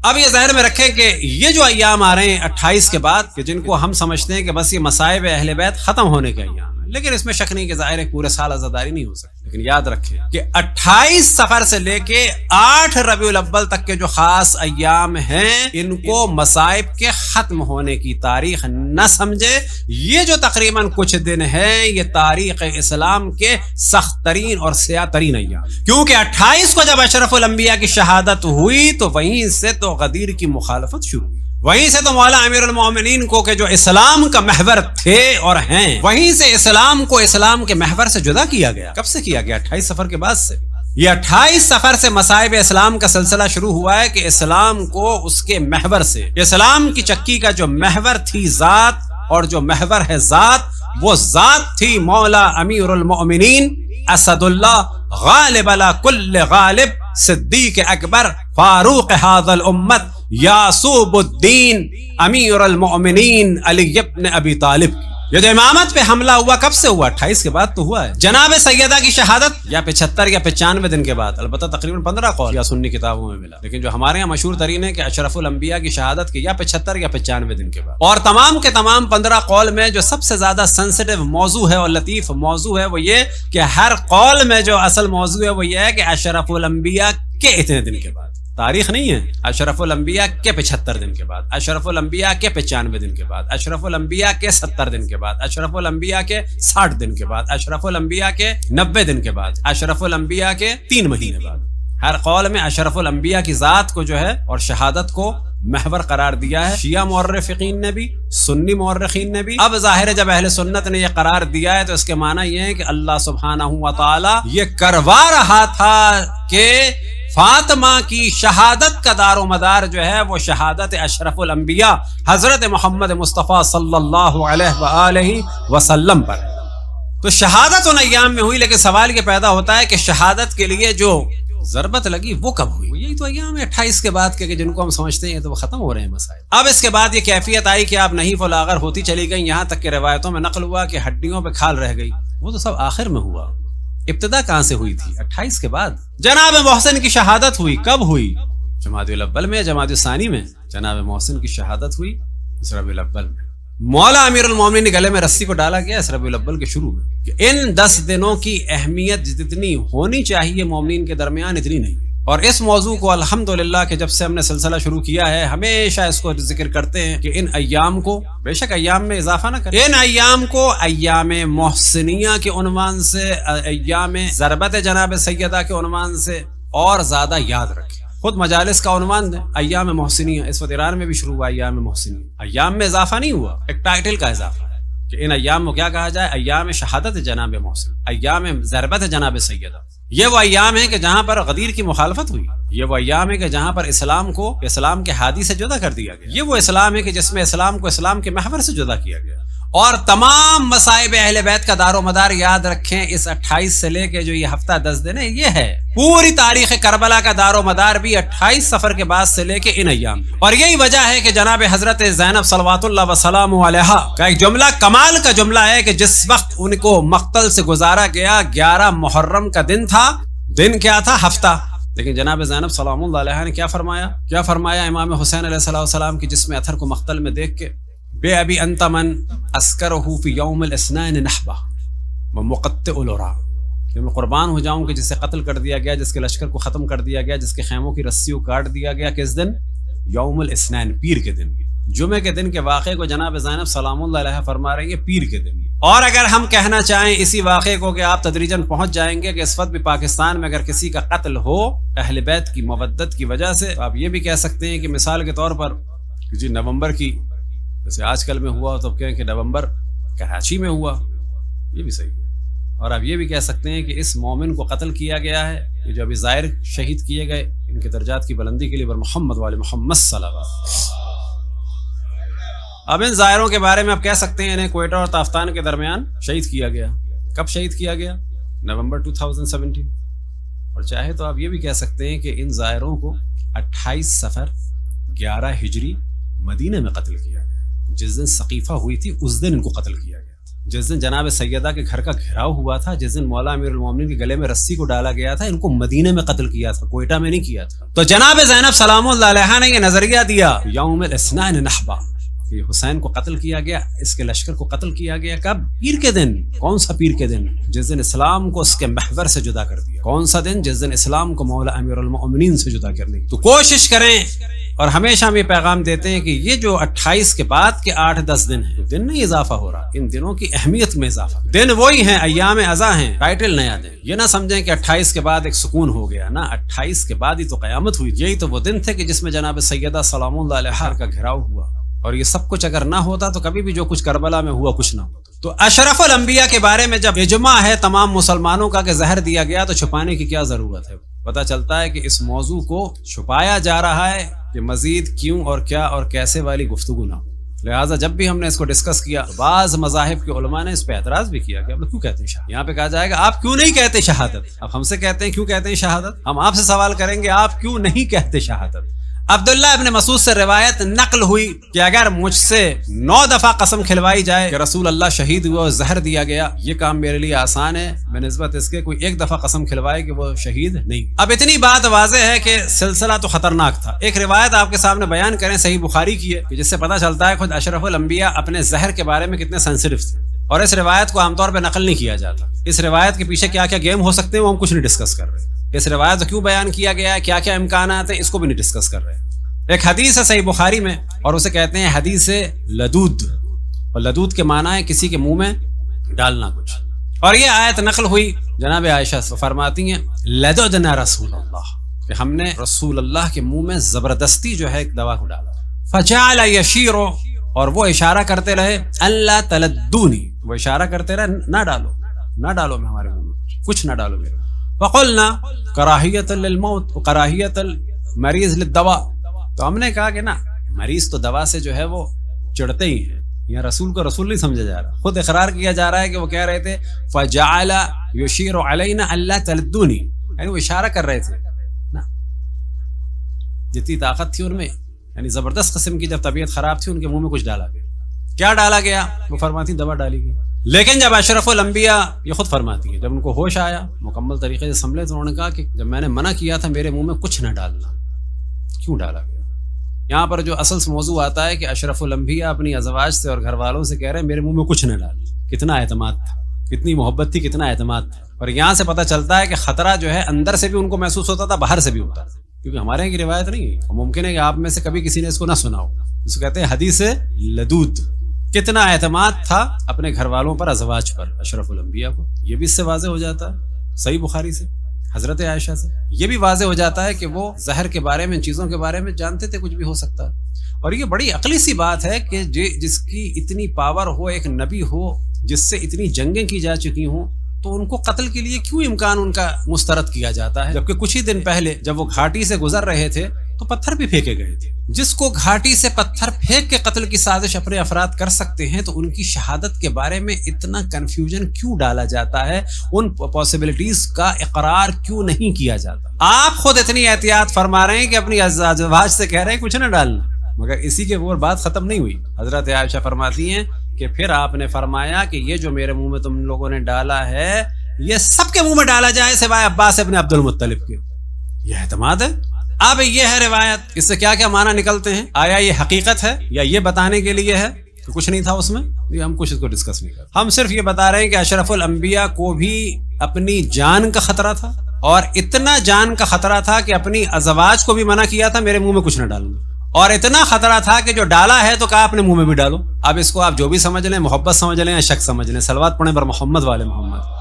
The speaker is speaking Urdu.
اب یہ ذہن میں رکھیں کہ یہ جو ایام آ رہے ہیں 28 کے بعد، کہ جن کو ہم سمجھتے ہیں کہ بس یہ مصائب اہل بیت ختم ہونے کے ایام ہیں، لیکن اس میں شک نہیں کہ ظاہر ہے پورے سال عزاداری نہیں ہو سکتی، لیکن یاد رکھیں کہ 28 صفر سے لے کے 8 ربیع الاول تک کے جو خاص ایام ہیں، ان کو مصائب کے ختم ہونے کی تاریخ نہ سمجھے۔ یہ جو تقریباً کچھ دن ہیں، یہ تاریخ اسلام کے سخت ترین اور سیاہ ترین ایام، کیونکہ 28 کو جب اشرف الانبیاء کی شہادت ہوئی تو وہیں سے تو غدیر کی مخالفت شروع ہوئی، وہیں سے تو مولا امیر المومنین کو کہ جو اسلام کا محور تھے اور ہیں، وہیں سے اسلام کو اسلام کے محور سے جدا کیا گیا۔ کب سے کیا گیا؟ 28 صفر کے بعد سے۔ یہ 28 صفر سے مصائب اسلام کا سلسلہ شروع ہوا ہے کہ اسلام کو اس کے محور سے، اسلام کی چکی کا جو محور تھی ذات، اور جو محور ہے ذات، وہ ذات تھی مولا امیر المؤمنین اسد اللہ غالب علی کل غالب، صدیق اکبر فاروق ھذا الامت یعصوب الدین امیر المؤمنین علی ابن ابی طالب۔ یہ جو امامت پہ حملہ ہوا کب سے ہوا؟ 28 کے بعد تو ہوا ہے۔ جناب سیدہ کی شہادت یا 75 یا 95 دن کے بعد، البتہ تقریباً 15 قول یا سنی کتابوں میں ملا، لیکن جو ہمارے یہاں مشہور ترین ہے کہ اشرف الانبیاء کی شہادت کے یا 75 یا 95 دن کے بعد۔ اور تمام کے تمام 15 قول میں جو سب سے زیادہ سینسٹیو موضوع ہے اور لطیف موضوع ہے وہ یہ کہ ہر قول میں جو اصل موضوع ہے وہ یہ ہے کہ اشرف الانبیاء کے اتنے دن کے بعد، تاریخ نہیں ہے، اشرف الانبیاء کے 75 دن کے بعد، اشرف الانبیاء کے 95 دن کے بعد، اشرف الانبیاء کے 70 دن کے بعد، اشرف الانبیاء کے 60 دن کے بعد، اشرف الانبیاء کے 90 دن کے بعد، اشرف الانبیاء کے 3 مہینے بعد۔ ہر قول میں اشرف الانبیاء کی ذات کو جو ہے اور شہادت کو محور قرار دیا ہے، شیعہ مورخین نے بھی، سنی مورخین نے بھی۔ اب ظاہر ہے جب اہل سنت نے یہ قرار دیا ہے تو اس کے معنی یہ ہے کہ اللہ سبحانہ و تعالی یہ کروا رہا تھا کہ فاطمہ کی شہادت کا دار و مدار جو ہے وہ شہادت اشرف الانبیاء حضرت محمد مصطفیٰ صلی اللہ علیہ وآلہ وسلم پر۔ تو شہادت ان ایام میں ہوئی، لیکن سوال یہ پیدا ہوتا ہے کہ شہادت کے لیے جو ضربت لگی وہ کب ہوئی؟ یہی تو ایام ہے 28 کے بعد کے، جن کو ہم سمجھتے ہیں تو وہ ختم ہو رہے ہیں مسائل۔ اب اس کے بعد یہ کیفیت آئی کہ آپ نحیف و لاغر ہوتی چلی گئی، یہاں تک کہ روایتوں میں نقل ہوا کہ ہڈیوں پہ کھال رہ گئی۔ وہ تو سب آخر میں ہوا، ابتدا کہاں سے ہوئی تھی؟ 28 کے بعد۔ جناب محسن کی شہادت ہوئی، کب ہوئی؟ جمادی الاول میں، جمادی الثانی میں جناب محسن کی شہادت ہوئی ربیع الاول میں۔ مولا امیر المومنین کے گلے میں رسی کو ڈالا گیا ربیع الاول کے شروع میں کہ ان 10 دنوں کی اہمیت جتنی ہونی چاہیے مومنین کے درمیان اتنی نہیں۔ اور اس موضوع کو الحمدللہ کہ جب سے ہم نے سلسلہ شروع کیا ہے ہمیشہ اس کو ذکر کرتے ہیں کہ ان ایام کو، بے شک ایام میں اضافہ نہ کریں، ان ایام کو ایام محسنیہ کے عنوان سے، ایام ضربت جناب سیدہ کے عنوان سے اور زیادہ یاد رکھیں۔ خود مجالس کا عنوان دیں ایام محسنیہ، اس وقت ایران میں بھی شروع ہوا ایام محسنیہ۔ ایام میں اضافہ نہیں ہوا، ایک ٹائٹل کا اضافہ ہے کہ ان ایام کو کیا کہا جائے؟ ایام شہادت جناب محسن، ایام ضربت جناب سیدہ۔ یہ وہ ایام ہیں کہ جہاں پر غدیر کی مخالفت ہوئی، یہ وہ ایام ہے کہ جہاں پر اسلام کو اسلام کے ہادی سے جدا کر دیا گیا، یہ وہ اسلام ہے کہ جس میں اسلام کو اسلام کے محور سے جدا کیا گیا۔ اور تمام مصائب اہل بیت کا دار و مدار یاد رکھیں اس 28 سے لے کے جو یہ ہفتہ 10 دن ہے، یہ ہے پوری تاریخ کربلا کا دار و مدار بھی 28 صفر کے بعد سے لے کے ان ایام۔ اور یہی وجہ ہے کہ جناب حضرت زینب صلوات اللہ وسلام علیہا کا ایک جملہ کمال کا جملہ ہے کہ جس وقت ان کو مقتل سے گزارا گیا 11 محرم کا دن تھا، دن کیا تھا؟ ہفتہ۔ لیکن جناب زینب سلام اللہ علیہ نے کیا فرمایا امام حسین علیہ السلام کی جسم اطہر کو مقتل میں دیکھ کے، بے ابی انت من اسکرہ فی یوم الاثنین نحبہ ومقطع العرا، کہ میں قربان ہو جاؤں کہ جسے قتل کر دیا گیا، جس کے لشکر کو ختم کر دیا گیا، جس کے خیموں کی رسیوں کاٹ دیا گیا، کس دن؟ یوم الاثنین، پیر کے دن، جمعے کے دن کے واقعے کو جناب زینب سلام اللہ علیہ فرما رہی ہے پیر کے دن۔ اور اگر ہم کہنا چاہیں اسی واقعے کو کہ آپ تدریجاً پہنچ جائیں گے کہ اس وقت بھی پاکستان میں اگر کسی کا قتل ہو اہل بیت کی مودت کی وجہ سے، تو آپ یہ بھی کہہ سکتے ہیں کہ مثال کے طور پر جی نومبر کی، جیسے آج کل میں ہوا تو کہیں کہ نومبر کراچی میں ہوا، یہ بھی صحیح ہے۔ اور آپ یہ بھی کہہ سکتے ہیں کہ اس مومن کو قتل کیا گیا ہے، یہ جو ابھی زائر شہید کیے گئے، ان کے درجات کی بلندی کے لیے بر محمد والے محمد صلی اللہ علیہ وسلم۔ اب ان زائروں کے بارے میں آپ کہہ سکتے ہیں انہیں کوئٹہ اور تافتان کے درمیان شہید کیا گیا۔ کب شہید کیا گیا؟ نومبر 2017۔ اور چاہے تو آپ یہ بھی کہہ سکتے ہیں کہ ان زائروں کو 28 صفر 11 ہجری مدینہ میں قتل کیا گیا، جس دن ثقیفہ ہوئی تھی اس دن ان کو قتل کیا گیا تھا۔ جس دن جناب سیدہ کے گھر کا گھراؤ ہوا تھا، جس دن مولا امیر المومنین کے گلے میں رسی کو ڈالا گیا تھا، ان کو مدینے میں قتل کیا تھا، کوئٹہ میں نہیں کیا تھا. تو جناب زینب سلام اللہ علیہا نے یہ نظریہ دیا یوم الاثنین نحبہ، یہ حسین کو قتل کیا گیا، اس کے لشکر کو قتل کیا گیا. کب؟ پیر کے دن. کون سا پیر کے دن؟ جس دن اسلام کو اس کے محور سے جدا کر دیا. کون سا دن؟ جس دن اسلام کو مولا امیر المؤمنین سے جدا کرنے کی. تو کوشش کریں، اور ہمیشہ ہم یہ پیغام دیتے ہیں کہ یہ جو 28 کے بعد کے 8-10 دن ہیں، دن نہیں اضافہ ہو رہا، ان دنوں کی اہمیت میں اضافہ. دن وہی ہیں، ایام ازا ہیں، ٹائٹل نیا دیں. یہ نہ سمجھیں کہ 28 کے بعد ایک سکون ہو گیا، نا، 28 کے بعد ہی تو قیامت ہوئی. یہی تو وہ دن تھے کہ جس میں جناب سیدہ سلام اللہ علیہا کا گھراؤ ہوا. اور یہ سب کچھ اگر نہ ہوتا تو کبھی بھی جو کچھ کربلا میں ہوا کچھ نہ ہوتا. تو اشرف الانبیاء کے بارے میں جب اجماع ہے تمام مسلمانوں کا کہ زہر دیا گیا، تو چھپانے کی کیا ضرورت ہے؟ پتہ چلتا ہے کہ اس موضوع کو چھپایا جا رہا ہے کہ مزید کیوں اور کیا اور کیسے والی گفتگو نہ ہو. لہٰذا جب بھی ہم نے اس کو ڈسکس کیا، بعض مذاہب کے علماء نے اس پہ اعتراض بھی کیا کہ آپ لوگ کیوں کہتے ہیں شہادت. یہاں پہ کہا جائے گا آپ کیوں نہیں کہتے شہادت. اب ہم سے کہتے ہیں کیوں کہتے ہیں شہادت، ہم آپ سے سوال کریں گے آپ کیوں نہیں کہتے شہادت. عبداللہ ابن مسعود سے روایت نقل ہوئی کہ اگر مجھ سے 9 دفعہ قسم کھلوائی جائے کہ رسول اللہ شہید ہوئے اور زہر دیا گیا، یہ کام میرے لیے آسان ہے بنسبت اس کے کوئی 1 دفعہ قسم کھلوائے کہ وہ شہید نہیں. اب اتنی بات واضح ہے کہ سلسلہ تو خطرناک تھا. ایک روایت آپ کے سامنے بیان کریں، صحیح بخاری کی ہے، کہ جس سے پتہ چلتا ہے خود اشرف الانبیاء اپنے زہر کے بارے میں کتنے سینسٹیو تھے. اور اس روایت کو عام طور پہ نقل نہیں کیا جاتا. اس روایت کے پیچھے کیا کیا گیم ہو سکتے ہیں وہ ہم کچھ نہیں ڈسکس کر رہے. اس روایت کو کیوں بیان کیا گیا ہے، کیا کیا امکانات ہیں، اس کو بھی نہیں ڈسکس کر رہے. ایک حدیث ہے صحیح بخاری میں، اور اسے کہتے ہیں حدیث لدود، اور لدود کے معنی ہے کسی کے منہ میں ڈالنا کچھ. اور یہ آیت نقل ہوئی جناب عائشہ سے، فرماتی ہیں لددنا رسول اللہ، کہ ہم نے رسول اللہ کے منہ میں زبردستی جو ہے ایک دوا کو ڈالا. فجعل یشیر، اور وہ اشارہ کرتے رہے اللہ تلدونی، وہ اشارہ کرتے رہے نہ ڈالو، نہ ڈالو میں ہمارے منہ میں کچھ نہ ڈالو میرے. فقلنا کراہیت للموت وکراہیت المریض للدواء، تو ہم نے کہا کہ نا، مریض تو دوا سے جو ہے وہ چڑھتے ہی ہیں. یہاں رسول کو رسول نہیں سمجھا جا رہا، خود اقرار کیا جا رہا ہے کہ وہ کہہ رہے تھے فجعل یشیر علینا اللہ تلدونی، یعنی وہ اشارہ کر رہے تھے نا. جتنی طاقت تھی ان میں، یعنی زبردست قسم کی جب طبیعت خراب تھی ان کے منہ میں کچھ ڈالا گیا. کیا ڈالا گیا؟ وہ فرماتی دوا ڈالی گئی. لیکن جب اشرف الانبیاء، یہ خود فرماتی ہے، جب ان کو ہوش آیا مکمل طریقے سے سنبھلے، تو انہوں نے کہا کہ جب میں نے منع کیا تھا میرے منہ میں کچھ نہ ڈالنا، کیوں ڈالا گیا؟ یہاں پر جو اصل موضوع آتا ہے کہ اشرف الانبیاء اپنی ازواج سے اور گھر والوں سے کہہ رہے ہیں میرے منہ میں کچھ نہ ڈالنا. کتنا اعتماد تھا، کتنی محبت تھی، کتنا اعتماد تھا. اور یہاں سے پتہ چلتا ہے کہ خطرہ جو ہے اندر سے بھی ان کو محسوس ہوتا تھا، باہر سے بھی ہوتا تھا، کیونکہ ہمارے یہاں کی روایت نہیں ہے. اور ممکن ہے کہ آپ میں سے کبھی کسی نے اس کو نہ سنا ہو. اس کو کہتے ہیں حدیث لدود. کتنا اعتماد تھا اپنے گھر والوں پر، ازواج پر، اشرف الانبیاء کو. یہ بھی اس سے واضح ہو جاتا ہے صحیح بخاری سے، حضرت عائشہ سے یہ بھی واضح ہو جاتا ہے کہ وہ زہر کے بارے میں، ان چیزوں کے بارے میں جانتے تھے، کچھ بھی ہو سکتا ہے. اور یہ بڑی عقلی سی بات ہے کہ جس کی اتنی پاور ہو، ایک نبی ہو جس سے اتنی جنگیں کی جا چکی ہوں، تو ان کو قتل کے لیے کیوں امکان ان کا مسترد کیا جاتا ہے؟ جبکہ کچھ ہی دن پہلے جب وہ گھاٹی سے گزر رہے تھے تو پتھر بھی پھینکے گئے تھے. جس کو گھاٹی سے پتھر پھینک کے قتل کی سازش اپنے افراد کر سکتے ہیں، تو ان کی شہادت کے بارے میں اتنا کنفیوژن کیوں ڈالا جاتا ہے؟ ان پاسبلٹیز کا اقرار کیوں نہیں کیا جاتا؟ آپ خود اتنی احتیاط فرما رہے ہیں کہ اپنی ازواج سے کہہ رہے ہیں کچھ نہ ڈالنا، مگر اسی کے اوپر بات ختم نہیں ہوئی. حضرت عائشہ فرماتی ہیں کہ پھر آپ نے فرمایا کہ یہ جو میرے منہ میں تم لوگوں نے ڈالا ہے، یہ سب کے منہ میں ڈالا جائے سوائے عباس ابن عبد المطلب کے. یہ اعتماد ہے. اب یہ ہے روایت، اس سے کیا کیا معنی نکلتے ہیں؟ آیا یہ حقیقت ہے یا یہ بتانے کے لیے ہے کہ کچھ نہیں تھا اس میں؟ یہ ہم کچھ اس کو ڈسکس نہیں کرتے. ہم صرف یہ بتا رہے ہیں کہ اشرف الانبیاء کو بھی اپنی جان کا خطرہ تھا، اور اتنا جان کا خطرہ تھا کہ اپنی ازواج کو بھی منع کیا تھا میرے منہ میں کچھ نہ ڈالنا، اور اتنا خطرہ تھا کہ جو ڈالا ہے تو کہا اپنے منہ میں بھی ڈالو. اب اس کو آپ جو بھی سمجھ لیں، محبت سمجھ لیں یا شک سمجھ لیں، صلوات پڑھیں پر محمد والے محمد.